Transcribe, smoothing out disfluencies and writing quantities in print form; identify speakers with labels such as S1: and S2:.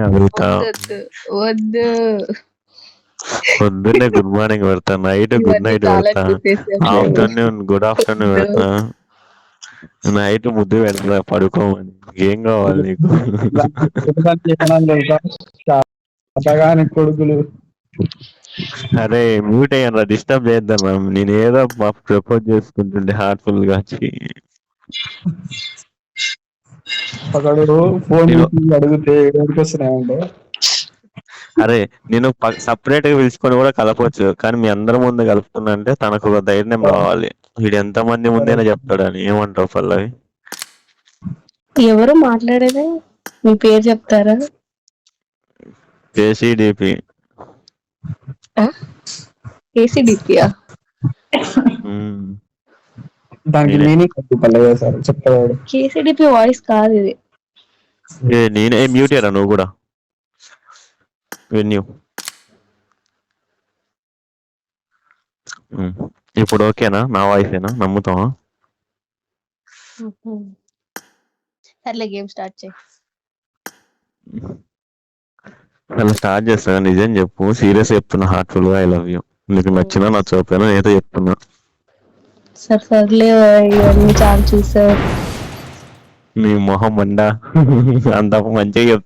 S1: అడుగుతా.
S2: వద్దొద్దు. వద్దు.
S1: పొద్దున్నే గుడ్ మార్నింగ్ పెడతా, నైట్ గుడ్
S2: ఇవన్నీ
S1: నైట్
S2: చాలా
S1: పెడతా,
S2: ఎక్కువ చేసాం మేము.
S1: ఆఫ్టర్నూన్ గుడ్ ఆఫ్టర్నూన్
S2: వద్దు.
S1: పెడతా, నైట్ ముద్దు పెడతా పడుకోమని. ఏం కావాలి నీకు?
S3: అతగాని కొడుకులు.
S1: అరే మ్యూట్ అయ్యాను, డిస్టర్బ్ చేద్దాం. నేను ఏదో ప్రపోజ్ చేసుకుంటుండే హార్ట్ఫుల్ గా.
S3: ఒకడు ఫోన్
S1: నేను
S3: చేసి అడిగితే ఏడుకొస్తున్నాయంటే
S1: అరే నేను సపరేట్ గా పిలుచుకొని కూడా కలపవచ్చు, కానీ మీ అందరి ముందు కలుపుతున్నా అంటే తనకు ఒక ధైర్యం రావాలి. వీడు ఎంత మంది ముందైనా చెప్తాడని. ఏమంటావు పల్లవి?
S2: ఎవరు మాట్లాడేది? మీ పేరు చెప్తారా?
S1: కేసీడిపి.
S2: కేసీడిపియా?
S3: దానికి
S1: నేనే
S3: మీనింగ్ సార్ చెప్తాడు.
S2: కేసీడిపి వాయిస్ కాదు ఇది.
S1: నేనే మ్యూట్ అయ్యారా నువ్వు కూడా? వెన్యూ ఇప్పుడు ఓకేనా? నా వాయిస్ ఏనా? నమ్ముతావా?
S2: సర్లే గేమ్ స్టార్ట్ చేయి.
S1: అలా స్టార్ట్ చేస్తా. నిజం చెప్పు, సీరియస్ చెప్తున్నా, హార్ట్ఫుల్ గా ఐ లవ్ యూ. నీకు నచ్చినా నచ్చకపోయినా ఏదో చెప్తున్నా.
S2: సర్లే ఇవన్నీ చాలా చూసావు.
S1: నీ మొహం మండా అంత మంచిగా